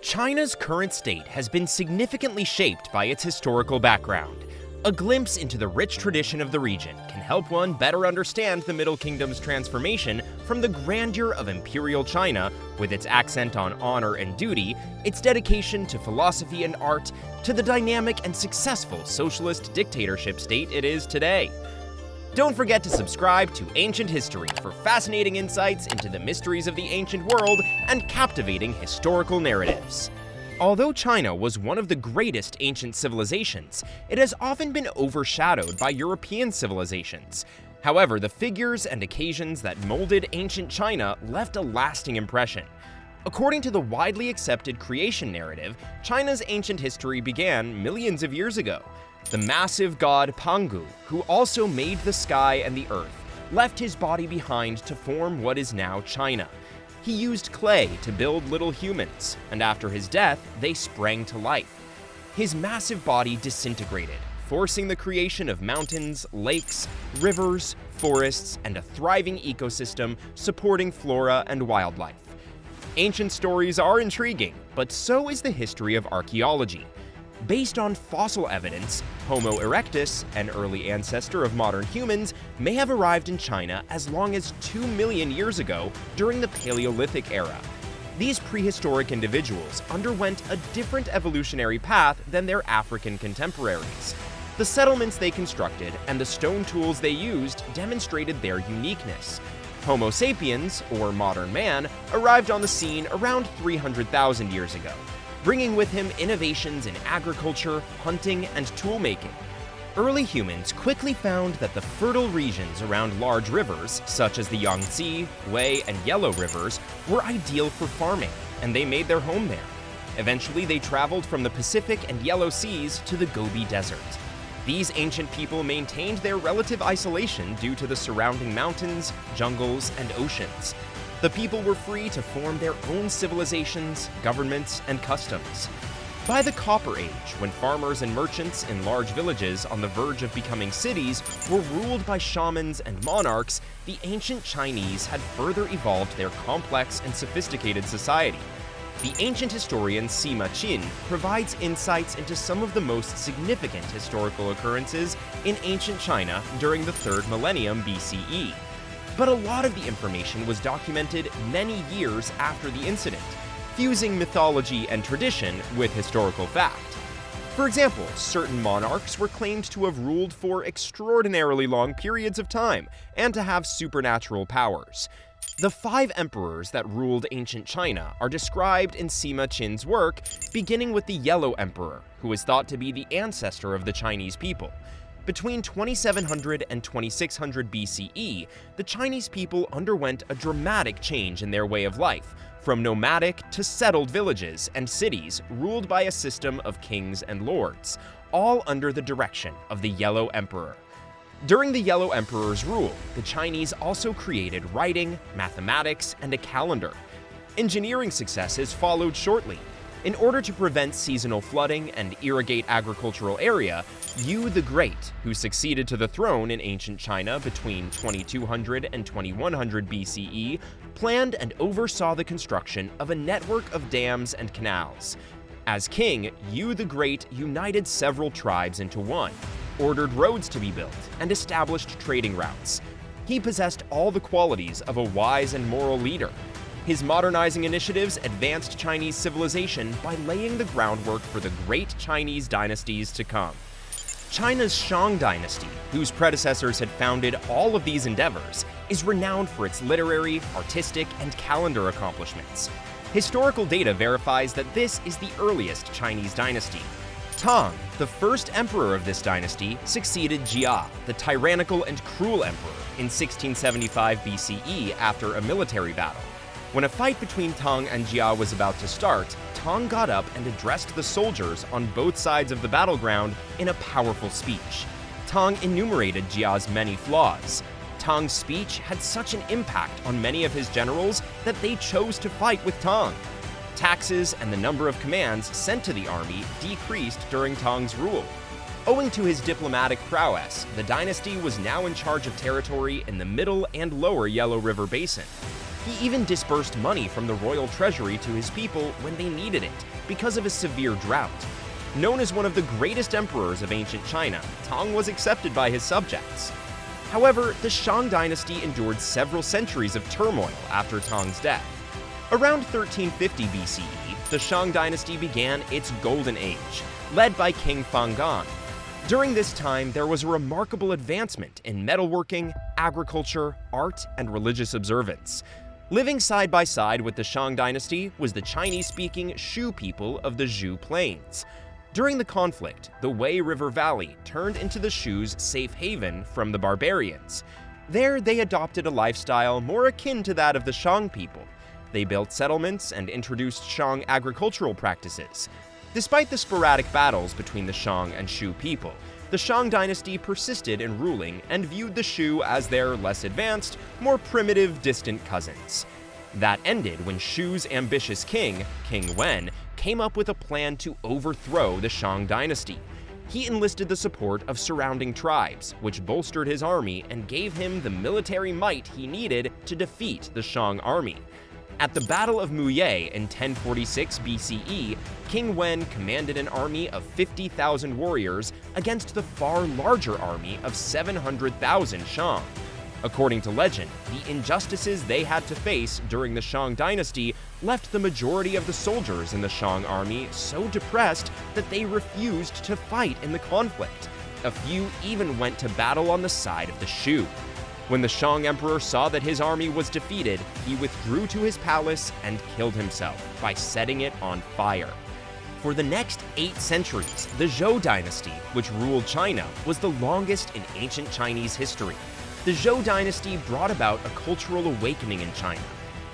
China's current state has been significantly shaped by its historical background. A glimpse into the rich tradition of the region can help one better understand the Middle Kingdom's transformation from the grandeur of imperial China, with its accent on honor and duty, its dedication to philosophy and art, to the dynamic and successful socialist dictatorship state it is today. Don't forget to subscribe to Ancient History for fascinating insights into the mysteries of the ancient world and captivating historical narratives. Although China was one of the greatest ancient civilizations, it has often been overshadowed by European civilizations. However, the figures and occasions that molded ancient China left a lasting impression. According to the widely accepted creation narrative, China's ancient history began millions of years ago. The massive god Pangu, who also made the sky and the earth, left his body behind to form what is now China. He used clay to build little humans, and after his death, they sprang to life. His massive body disintegrated, forcing the creation of mountains, lakes, rivers, forests, and a thriving ecosystem supporting flora and wildlife. Ancient stories are intriguing, but so is the history of archaeology. Based on fossil evidence, Homo erectus, an early ancestor of modern humans, may have arrived in China as long as 2 million years ago during the Paleolithic era. These prehistoric individuals underwent a different evolutionary path than their African contemporaries. The settlements they constructed and the stone tools they used demonstrated their uniqueness. Homo sapiens, or modern man, arrived on the scene around 300,000 years ago, bringing with him innovations in agriculture, hunting, and tool-making. Early humans quickly found that the fertile regions around large rivers, such as the Yangtze, Wei, and Yellow rivers, were ideal for farming, and they made their home there. Eventually, they traveled from the Pacific and Yellow Seas to the Gobi Desert. These ancient people maintained their relative isolation due to the surrounding mountains, jungles, and oceans. The people were free to form their own civilizations, governments, and customs. By the Copper Age, when farmers and merchants in large villages on the verge of becoming cities were ruled by shamans and monarchs, the ancient Chinese had further evolved their complex and sophisticated society. The ancient historian Sima Qin provides insights into some of the most significant historical occurrences in ancient China during the 3rd millennium BCE. But a lot of the information was documented many years after the incident, fusing mythology and tradition with historical fact. For example, certain monarchs were claimed to have ruled for extraordinarily long periods of time and to have supernatural powers. The 5 emperors that ruled ancient China are described in Sima Qin's work, beginning with the Yellow Emperor, who is thought to be the ancestor of the Chinese people. Between 2700 and 2600 BCE, the Chinese people underwent a dramatic change in their way of life, from nomadic to settled villages and cities ruled by a system of kings and lords, all under the direction of the Yellow Emperor. During the Yellow Emperor's rule, the Chinese also created writing, mathematics, and a calendar. Engineering successes followed shortly. In order to prevent seasonal flooding and irrigate agricultural area, Yu the Great, who succeeded to the throne in ancient China between 2200 and 2100 BCE, planned and oversaw the construction of a network of dams and canals. As king, Yu the Great united several tribes into one, ordered roads to be built, and established trading routes. He possessed all the qualities of a wise and moral leader. His modernizing initiatives advanced Chinese civilization by laying the groundwork for the great Chinese dynasties to come. China's Shang dynasty, whose predecessors had founded all of these endeavors, is renowned for its literary, artistic, and calendar accomplishments. Historical data verifies that this is the earliest Chinese dynasty. Tang, the first emperor of this dynasty, succeeded Jia, the tyrannical and cruel emperor, in 1675 BCE after a military battle. When a fight between Tang and Jia was about to start, Tang got up and addressed the soldiers on both sides of the battleground in a powerful speech. Tang enumerated Jia's many flaws. Tang's speech had such an impact on many of his generals that they chose to fight with Tang. Taxes and the number of commands sent to the army decreased during Tang's rule. Owing to his diplomatic prowess, the dynasty was now in charge of territory in the Middle and Lower Yellow River Basin. He even disbursed money from the royal treasury to his people when they needed it because of a severe drought. Known as one of the greatest emperors of ancient China, Tang was accepted by his subjects. However, the Shang dynasty endured several centuries of turmoil after Tang's death. Around 1350 BCE, the Shang dynasty began its golden age, led by King Fangan. During this time, there was a remarkable advancement in metalworking, agriculture, art, and religious observance. Living side by side with the Shang dynasty was the Chinese-speaking Shu people of the Zhu Plains. During the conflict, the Wei River Valley turned into the Shu's safe haven from the barbarians. There, they adopted a lifestyle more akin to that of the Shang people. They built settlements and introduced Shang agricultural practices. Despite the sporadic battles between the Shang and Shu people, the Shang dynasty persisted in ruling and viewed the Shu as their less advanced, more primitive, distant cousins. That ended when Shu's ambitious king, King Wen, came up with a plan to overthrow the Shang dynasty. He enlisted the support of surrounding tribes, which bolstered his army and gave him the military might he needed to defeat the Shang army. At the Battle of Muye in 1046 BCE, King Wen commanded an army of 50,000 warriors against the far larger army of 700,000 Shang. According to legend, the injustices they had to face during the Shang dynasty left the majority of the soldiers in the Shang army so depressed that they refused to fight in the conflict. A few even went to battle on the side of the Shu. When the Shang emperor saw that his army was defeated, he withdrew to his palace and killed himself by setting it on fire. For the next 8 centuries, the Zhou dynasty, which ruled China, was the longest in ancient Chinese history. The Zhou dynasty brought about a cultural awakening in China.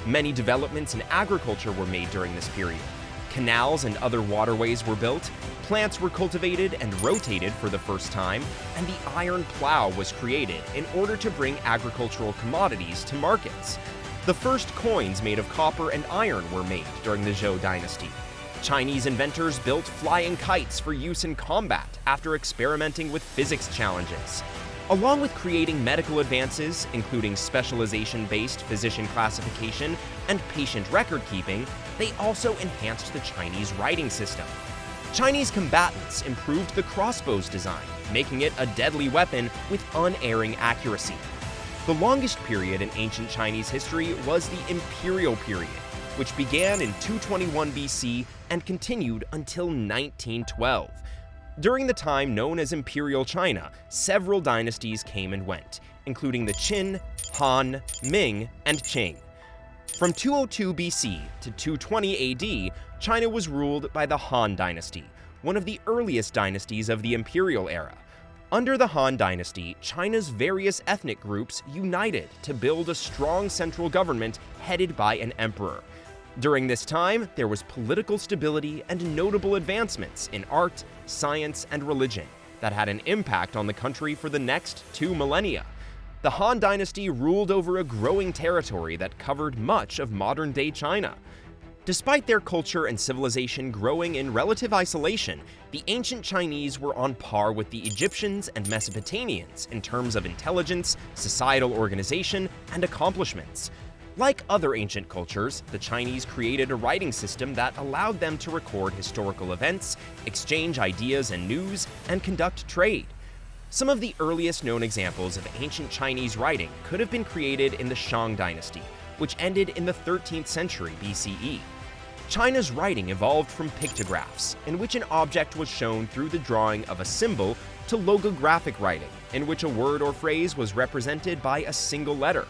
Many developments in agriculture were made during this period. Canals and other waterways were built, plants were cultivated and rotated for the first time, and the iron plow was created in order to bring agricultural commodities to markets. The first coins made of copper and iron were made during the Zhou dynasty. Chinese inventors built flying kites for use in combat after experimenting with physics challenges. Along with creating medical advances, including specialization-based physician classification and patient record-keeping, they also enhanced the Chinese writing system. Chinese combatants improved the crossbow's design, making it a deadly weapon with unerring accuracy. The longest period in ancient Chinese history was the Imperial period, which began in 221 BC and continued until 1912. During the time known as Imperial China, several dynasties came and went, including the Qin, Han, Ming, and Qing. From 202 BC to 220 AD, China was ruled by the Han dynasty, one of the earliest dynasties of the imperial era. Under the Han dynasty, China's various ethnic groups united to build a strong central government headed by an emperor. During this time, there was political stability and notable advancements in art, science, and religion that had an impact on the country for the next 2 millennia. The Han dynasty ruled over a growing territory that covered much of modern-day China. Despite their culture and civilization growing in relative isolation, the ancient Chinese were on par with the Egyptians and Mesopotamians in terms of intelligence, societal organization, and accomplishments. Like other ancient cultures, the Chinese created a writing system that allowed them to record historical events, exchange ideas and news, and conduct trade. Some of the earliest known examples of ancient Chinese writing could have been created in the Shang dynasty, which ended in the 13th century BCE. China's writing evolved from pictographs, in which an object was shown through the drawing of a symbol, to logographic writing, in which a word or phrase was represented by a single letter.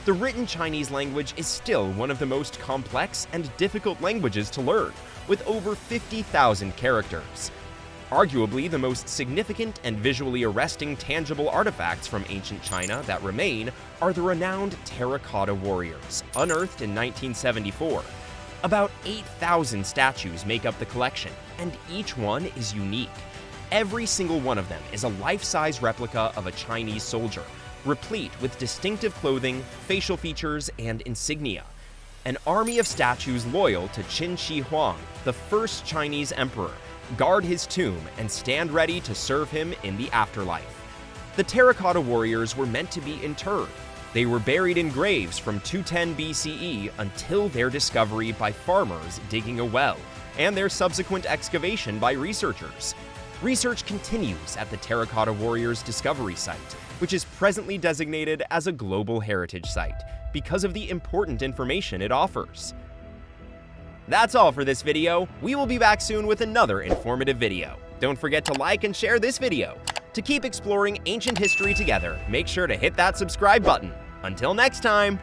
The written Chinese language is still one of the most complex and difficult languages to learn, with over 50,000 characters. Arguably, the most significant and visually arresting tangible artifacts from ancient China that remain are the renowned terracotta warriors, unearthed in 1974. About 8,000 statues make up the collection, and each one is unique. Every single one of them is a life-size replica of a Chinese soldier, replete with distinctive clothing, facial features, and insignia. An army of statues loyal to Qin Shi Huang, the first Chinese emperor, guard his tomb and stand ready to serve him in the afterlife. The terracotta warriors were meant to be interred. They were buried in graves from 210 BCE until their discovery by farmers digging a well, and their subsequent excavation by researchers. Research continues at the Terracotta Warriors Discovery Site, which is presently designated as a global heritage site because of the important information it offers. That's all for this video. We will be back soon with another informative video. Don't forget to like and share this video. To keep exploring ancient history together, make sure to hit that subscribe button. Until next time!